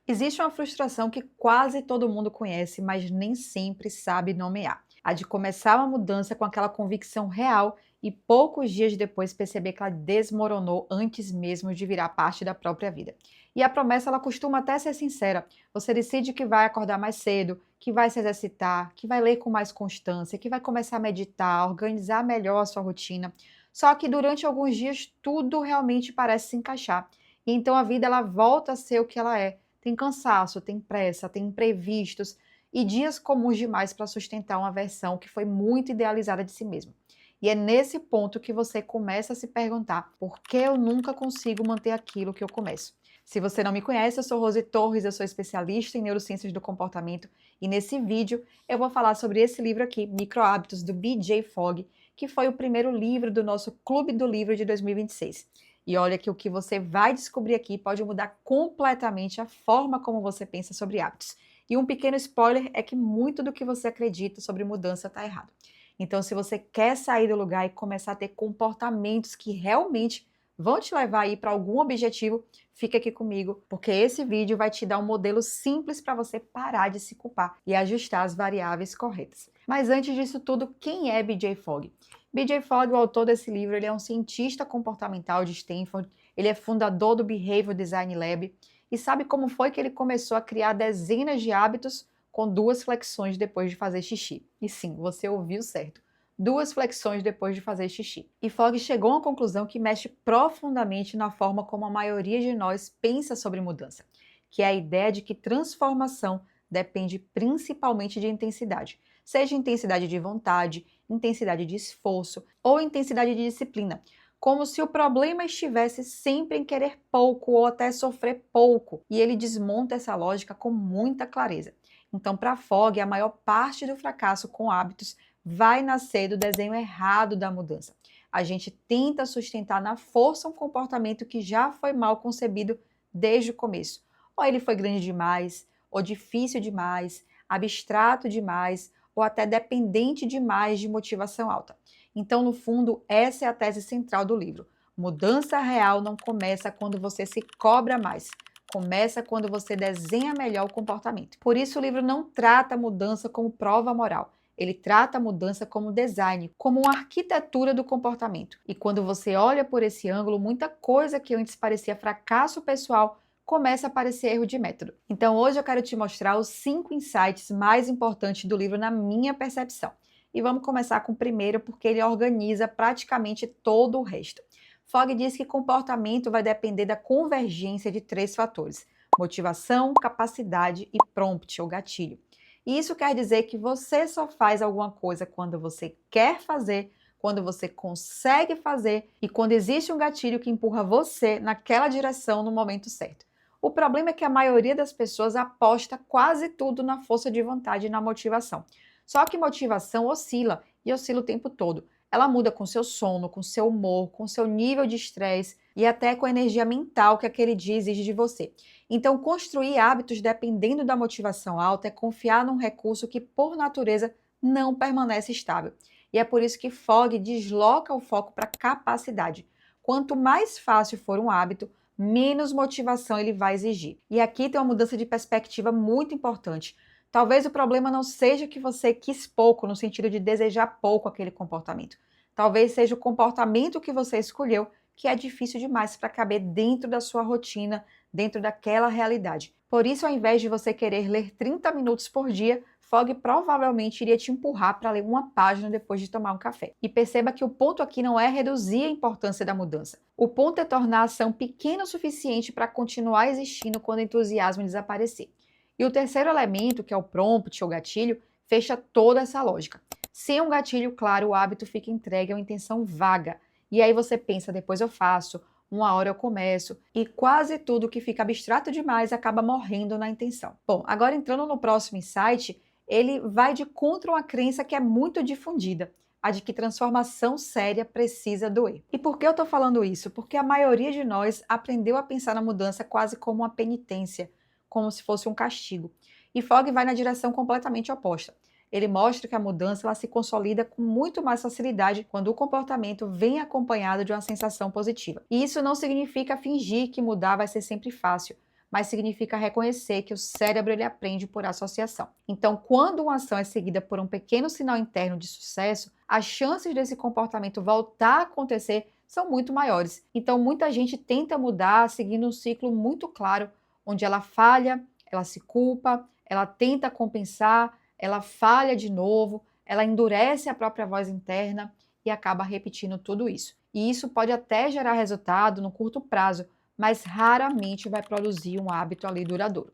Existe uma frustração que quase todo mundo conhece, mas nem sempre sabe nomear. A de começar uma mudança com aquela convicção real e poucos dias depois perceber que ela desmoronou antes mesmo de virar parte da própria vida. E a promessa ela costuma até ser sincera. Você decide que vai acordar mais cedo, que vai se exercitar, que vai ler com mais constância, que vai começar a meditar, organizar melhor a sua rotina. Só que durante alguns dias tudo realmente parece se encaixar. E então a vida ela volta a ser o que ela é. Tem cansaço, tem pressa, tem imprevistos e dias comuns demais para sustentar uma versão que foi muito idealizada de si mesma. E é nesse ponto que você começa a se perguntar: por que eu nunca consigo manter aquilo que eu começo? Se você não me conhece, eu sou Rose Torres, eu sou especialista em neurociências do comportamento e nesse vídeo eu vou falar sobre esse livro aqui, Micro Hábitos, do BJ Fogg, que foi o primeiro livro do nosso Clube do Livro de 2026. E olha que o que você vai descobrir aqui pode mudar completamente a forma como você pensa sobre hábitos. E um pequeno spoiler é que muito do que você acredita sobre mudança está errado. Então, se você quer sair do lugar e começar a ter comportamentos que realmente vão te levar aí para algum objetivo, fica aqui comigo, porque esse vídeo vai te dar um modelo simples para você parar de se culpar e ajustar as variáveis corretas. Mas antes disso tudo, quem é BJ Fogg? BJ Fogg, o autor desse livro, ele é um cientista comportamental de Stanford, ele é fundador do Behavior Design Lab, e sabe como foi que ele começou a criar dezenas de hábitos com 2 flexões depois de fazer xixi? E sim, você ouviu certo. 2 flexões depois de fazer xixi. E Fogg chegou a uma conclusão que mexe profundamente na forma como a maioria de nós pensa sobre mudança, que é a ideia de que transformação depende principalmente de intensidade, seja intensidade de vontade, intensidade de esforço ou intensidade de disciplina, como se o problema estivesse sempre em querer pouco ou até sofrer pouco, e ele desmonta essa lógica com muita clareza. Então, para Fogg, a maior parte do fracasso com hábitos vai nascer do desenho errado da mudança. A gente tenta sustentar na força um comportamento que já foi mal concebido desde o começo. Ou ele foi grande demais, ou difícil demais, abstrato demais, ou até dependente demais de motivação alta. Então, no fundo, essa é a tese central do livro. Mudança real não começa quando você se cobra mais. Começa quando você desenha melhor o comportamento. Por isso, o livro não trata a mudança como prova moral. Ele trata a mudança como design, como uma arquitetura do comportamento. E quando você olha por esse ângulo, muita coisa que antes parecia fracasso pessoal começa a parecer erro de método. Então hoje eu quero te mostrar os 5 insights mais importantes do livro na minha percepção. E vamos começar com o primeiro, porque ele organiza praticamente todo o resto. Fogg diz que comportamento vai depender da convergência de 3 fatores: motivação, capacidade e prompt, ou gatilho. E isso quer dizer que você só faz alguma coisa quando você quer fazer, quando você consegue fazer e quando existe um gatilho que empurra você naquela direção no momento certo. O problema é que a maioria das pessoas aposta quase tudo na força de vontade e na motivação. Só que motivação oscila, e oscila o tempo todo. Ela muda com seu sono, com seu humor, com seu nível de estresse e até com a energia mental que aquele dia exige de você. Então, construir hábitos dependendo da motivação alta é confiar num recurso que, por natureza, não permanece estável. E é por isso que Fogg desloca o foco para a capacidade. Quanto mais fácil for um hábito, menos motivação ele vai exigir. E aqui tem uma mudança de perspectiva muito importante. Talvez o problema não seja que você quis pouco, no sentido de desejar pouco aquele comportamento. Talvez seja o comportamento que você escolheu que é difícil demais para caber dentro da sua rotina, dentro daquela realidade. Por isso, ao invés de você querer ler 30 minutos por dia, Fogg provavelmente iria te empurrar para ler uma página depois de tomar um café. E perceba que o ponto aqui não é reduzir a importância da mudança. O ponto é tornar a ação pequena o suficiente para continuar existindo quando o entusiasmo desaparecer. E o terceiro elemento, que é o prompt ou gatilho, fecha toda essa lógica. Sem um gatilho claro, o hábito fica entregue a uma intenção vaga. E aí você pensa, depois eu faço, uma hora eu começo, e quase tudo que fica abstrato demais acaba morrendo na intenção. Bom, agora entrando no próximo insight, ele vai de contra uma crença que é muito difundida, a de que transformação séria precisa doer. E por que eu estou falando isso? Porque a maioria de nós aprendeu a pensar na mudança quase como uma penitência, como se fosse um castigo. E Fogg vai na direção completamente oposta. Ele mostra que a mudança ela se consolida com muito mais facilidade quando o comportamento vem acompanhado de uma sensação positiva. E isso não significa fingir que mudar vai ser sempre fácil, mas significa reconhecer que o cérebro ele aprende por associação. Então, quando uma ação é seguida por um pequeno sinal interno de sucesso, as chances desse comportamento voltar a acontecer são muito maiores. Então, muita gente tenta mudar seguindo um ciclo muito claro, onde ela falha, ela se culpa, ela tenta compensar, ela falha de novo, ela endurece a própria voz interna e acaba repetindo tudo isso. E isso pode até gerar resultado no curto prazo, mas raramente vai produzir um hábito ali duradouro.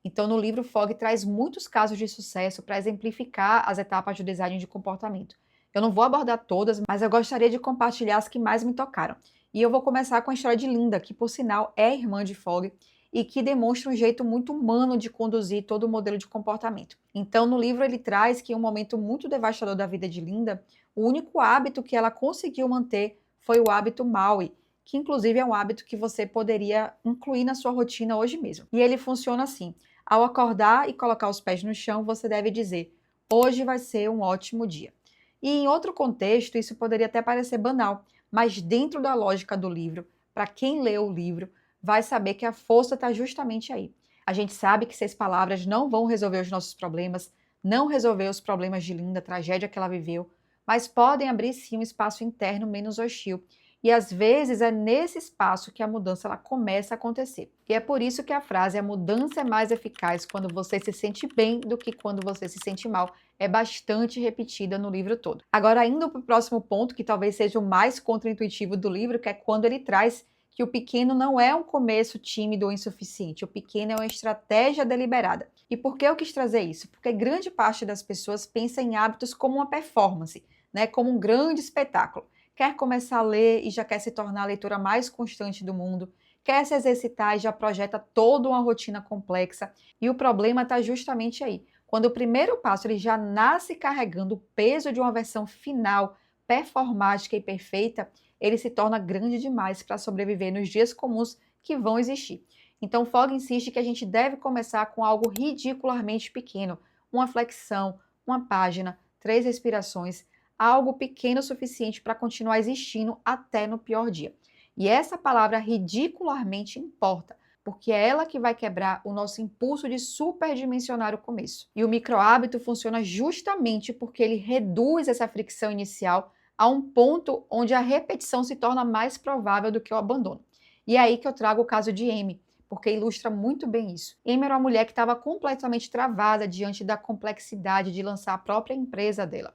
Então, no livro, Fogg traz muitos casos de sucesso para exemplificar as etapas do design de comportamento. Eu não vou abordar todas, mas eu gostaria de compartilhar as que mais me tocaram. E eu vou começar com a história de Linda, que por sinal é irmã de Fogg e que demonstra um jeito muito humano de conduzir todo o modelo de comportamento. Então, no livro ele traz que em um momento muito devastador da vida de Linda, o único hábito que ela conseguiu manter foi o hábito Maui, que inclusive é um hábito que você poderia incluir na sua rotina hoje mesmo. E ele funciona assim: ao acordar e colocar os pés no chão, você deve dizer: hoje vai ser um ótimo dia. E em outro contexto, isso poderia até parecer banal, mas dentro da lógica do livro, para quem lê o livro, vai saber que a força está justamente aí. A gente sabe que 6 palavras não vão resolver os nossos problemas, não resolver os problemas de Linda, a tragédia que ela viveu, mas podem abrir sim um espaço interno menos hostil. E às vezes é nesse espaço que a mudança ela começa a acontecer. E é por isso que a frase "a mudança é mais eficaz quando você se sente bem do que quando você se sente mal" é bastante repetida no livro todo. Agora, indo para o próximo ponto, que talvez seja o mais contraintuitivo do livro, que é quando ele traz que o pequeno não é um começo tímido ou insuficiente, o pequeno é uma estratégia deliberada. E por que eu quis trazer isso? Porque grande parte das pessoas pensa em hábitos como uma performance, né? Como um grande espetáculo. Quer começar a ler e já quer se tornar a leitora mais constante do mundo, quer se exercitar e já projeta toda uma rotina complexa. E o problema está justamente aí. Quando o primeiro passo ele já nasce carregando o peso de uma versão final, performática e perfeita, ele se torna grande demais para sobreviver nos dias comuns que vão existir. Então, Fogg insiste que a gente deve começar com algo ridicularmente pequeno, uma flexão, uma página, 3 respirações, algo pequeno o suficiente para continuar existindo até no pior dia. E essa palavra ridicularmente importa, porque é ela que vai quebrar o nosso impulso de superdimensionar o começo. E o microhábito funciona justamente porque ele reduz essa fricção inicial a um ponto onde a repetição se torna mais provável do que o abandono. E é aí que eu trago o caso de Amy, porque ilustra muito bem isso. Amy era uma mulher que estava completamente travada diante da complexidade de lançar a própria empresa dela.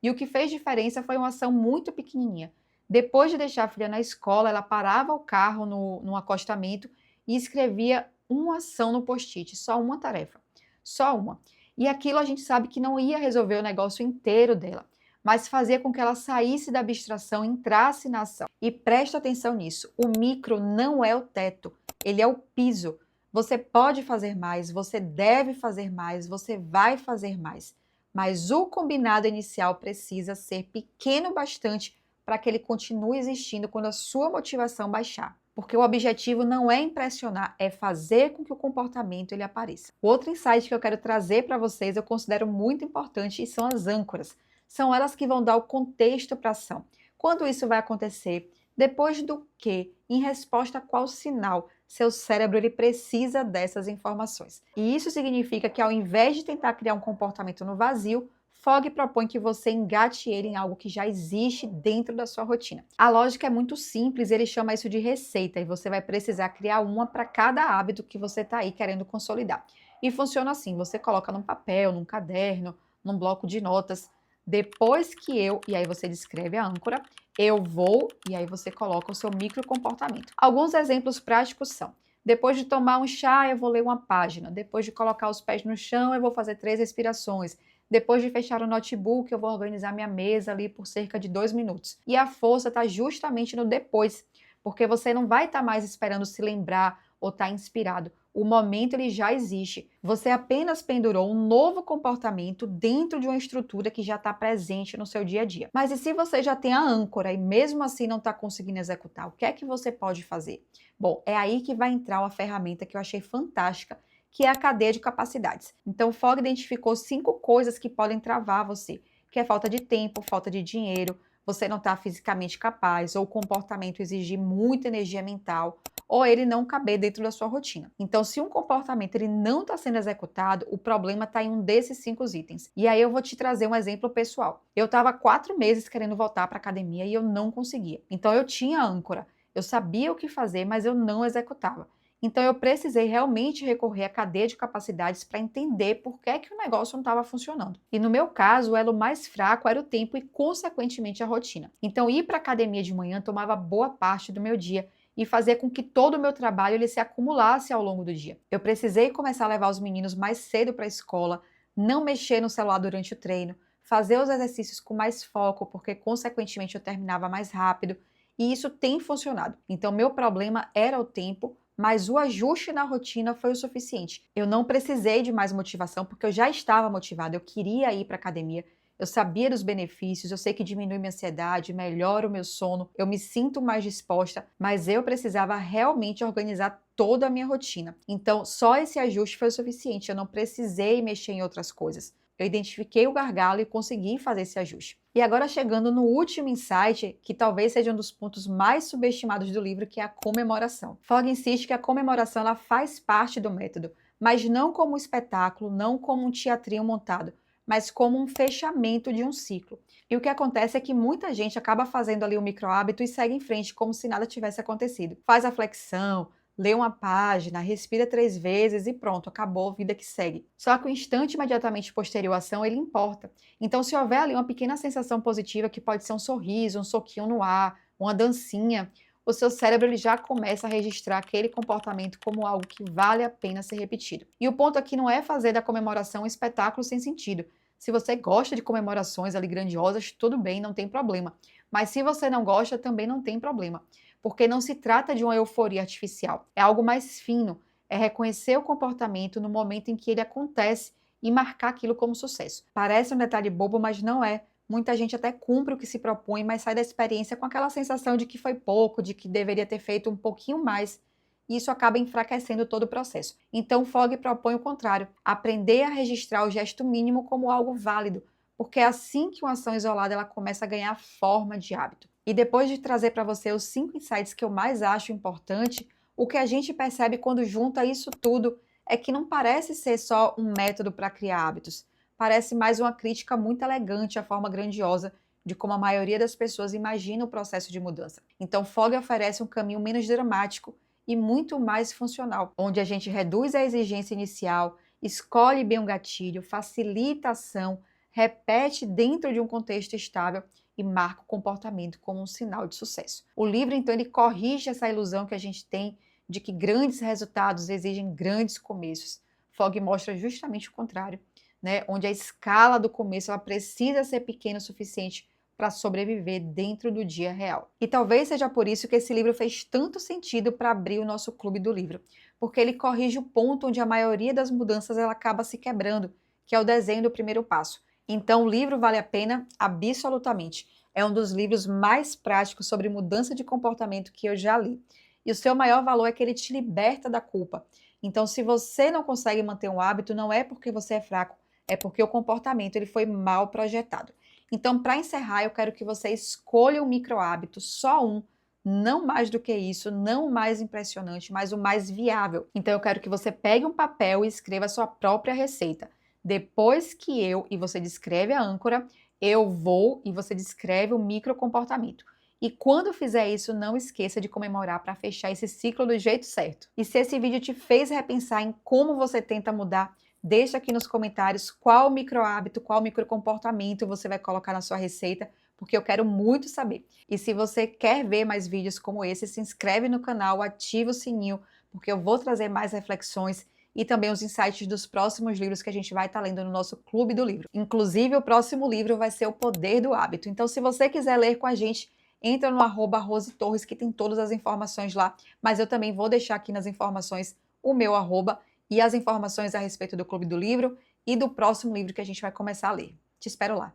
E o que fez diferença foi uma ação muito pequenininha. Depois de deixar a filha na escola, ela parava o carro no acostamento e escrevia uma ação no post-it, só uma tarefa, só uma. E aquilo a gente sabe que não ia resolver o negócio inteiro dela, mas fazia com que ela saísse da abstração, entrasse na ação. E presta atenção nisso, o micro não é o teto, ele é o piso. Você pode fazer mais, você deve fazer mais, você vai fazer mais. Mas o combinado inicial precisa ser pequeno bastante para que ele continue existindo quando a sua motivação baixar. Porque o objetivo não é impressionar, é fazer com que o comportamento ele apareça. O outro insight que eu quero trazer para vocês, eu considero muito importante, e são as âncoras. São elas que vão dar o contexto para a ação. Quando isso vai acontecer? Depois do que? Em resposta a qual sinal? Seu cérebro ele precisa dessas informações. E isso significa que ao invés de tentar criar um comportamento no vazio, Fogg propõe que você engate ele em algo que já existe dentro da sua rotina. A lógica é muito simples, ele chama isso de receita e você vai precisar criar uma para cada hábito que você está aí querendo consolidar. E funciona assim, você coloca num papel, num caderno, num bloco de notas, depois que e aí você descreve a âncora, eu vou, e aí você coloca o seu microcomportamento. Alguns exemplos práticos são: depois de tomar um chá, eu vou ler uma página. Depois de colocar os pés no chão, eu vou fazer 3 respirações. Depois de fechar o notebook, eu vou organizar minha mesa ali por cerca de 2 minutos. E a força está justamente no depois, porque você não vai estar mais esperando se lembrar ou estar inspirado. O momento ele já existe. Você apenas pendurou um novo comportamento dentro de uma estrutura que já está presente no seu dia a dia. Mas e se você já tem a âncora e mesmo assim não está conseguindo executar, o que é que você pode fazer? Bom, é aí que vai entrar uma ferramenta que eu achei fantástica, que é a cadeia de capacidades. Então, Fogg identificou 5 coisas que podem travar você, que é falta de tempo, falta de dinheiro, você não está fisicamente capaz, ou o comportamento exigir muita energia mental, ou ele não caber dentro da sua rotina. Então, se um comportamento ele não está sendo executado, o problema está em um desses 5 itens. E aí eu vou te trazer um exemplo pessoal. Eu estava 4 meses querendo voltar para a academia e eu não conseguia. Então, eu tinha âncora, eu sabia o que fazer, mas eu não executava. Então, eu precisei realmente recorrer à cadeia de capacidades para entender por que o negócio não estava funcionando. E no meu caso, o elo mais fraco era o tempo e, consequentemente, a rotina. Então, ir para a academia de manhã tomava boa parte do meu dia e fazia com que todo o meu trabalho ele se acumulasse ao longo do dia. Eu precisei começar a levar os meninos mais cedo para a escola, não mexer no celular durante o treino, fazer os exercícios com mais foco, porque, consequentemente, eu terminava mais rápido. E isso tem funcionado. Então, meu problema era o tempo, mas o ajuste na rotina foi o suficiente. Eu não precisei de mais motivação, porque eu já estava motivada, eu queria ir para a academia, eu sabia dos benefícios, eu sei que diminui minha ansiedade, melhora o meu sono, eu me sinto mais disposta, mas eu precisava realmente organizar toda a minha rotina. Então, só esse ajuste foi o suficiente, eu não precisei mexer em outras coisas. Eu identifiquei o gargalo e consegui fazer esse ajuste. E agora chegando no último insight, que talvez seja um dos pontos mais subestimados do livro, que é a comemoração. Fogg insiste que a comemoração ela faz parte do método, mas não como um espetáculo, não como um teatrinho montado, mas como um fechamento de um ciclo. E o que acontece é que muita gente acaba fazendo ali um micro-hábito e segue em frente como se nada tivesse acontecido. Faz a flexão, lê uma página, respira 3 vezes e pronto, acabou, a vida que segue. Só que o instante imediatamente posterior à ação, ele importa. Então, se houver ali uma pequena sensação positiva, que pode ser um sorriso, um soquinho no ar, uma dancinha, o seu cérebro ele já começa a registrar aquele comportamento como algo que vale a pena ser repetido. E o ponto aqui não é fazer da comemoração um espetáculo sem sentido. Se você gosta de comemorações ali grandiosas, tudo bem, não tem problema. Mas se você não gosta, também não tem problema. Porque não se trata de uma euforia artificial, é algo mais fino, é reconhecer o comportamento no momento em que ele acontece e marcar aquilo como sucesso. Parece um detalhe bobo, mas não é. Muita gente até cumpre o que se propõe, mas sai da experiência com aquela sensação de que foi pouco, de que deveria ter feito um pouquinho mais. E isso acaba enfraquecendo todo o processo. Então, Fogg propõe o contrário, aprender a registrar o gesto mínimo como algo válido, porque é assim que uma ação isolada ela começa a ganhar forma de hábito. E depois de trazer para você os 5 insights que eu mais acho importante, o que a gente percebe quando junta isso tudo é que não parece ser só um método para criar hábitos. Parece mais uma crítica muito elegante à forma grandiosa de como a maioria das pessoas imagina o processo de mudança. Então, Fogg oferece um caminho menos dramático e muito mais funcional, onde a gente reduz a exigência inicial, escolhe bem o gatilho, facilita a ação, repete dentro de um contexto estável e marca o comportamento como um sinal de sucesso. O livro, então, ele corrige essa ilusão que a gente tem de que grandes resultados exigem grandes começos. Fogg mostra justamente o contrário, né? Onde a escala do começo ela precisa ser pequena o suficiente para sobreviver dentro do dia real. E talvez seja por isso que esse livro fez tanto sentido para abrir o nosso clube do livro, porque ele corrige o ponto onde a maioria das mudanças ela acaba se quebrando, que é o desenho do primeiro passo. Então, o livro vale a pena absolutamente. É um dos livros mais práticos sobre mudança de comportamento que eu já li. E o seu maior valor é que ele te liberta da culpa. Então, se você não consegue manter um hábito, não é porque você é fraco, é porque o comportamento ele foi mal projetado. Então, para encerrar, eu quero que você escolha um micro hábito, só um, não mais do que isso, não o mais impressionante, mas o mais viável. Então, eu quero que você pegue um papel e escreva a sua própria receita. Depois que e você descreve a âncora, eu vou e você descreve o micro comportamento. E quando fizer isso, não esqueça de comemorar para fechar esse ciclo do jeito certo. E se esse vídeo te fez repensar em como você tenta mudar, deixa aqui nos comentários qual micro hábito, qual micro comportamento você vai colocar na sua receita, porque eu quero muito saber. E se você quer ver mais vídeos como esse, se inscreve no canal, ativa o sininho, porque eu vou trazer mais reflexões e também os insights dos próximos livros que a gente vai estar lendo no nosso Clube do Livro. Inclusive, o próximo livro vai ser O Poder do Hábito. Então, se você quiser ler com a gente, entra no @RoseTorres, que tem todas as informações lá, mas eu também vou deixar aqui nas informações o meu arroba e as informações a respeito do Clube do Livro e do próximo livro que a gente vai começar a ler. Te espero lá.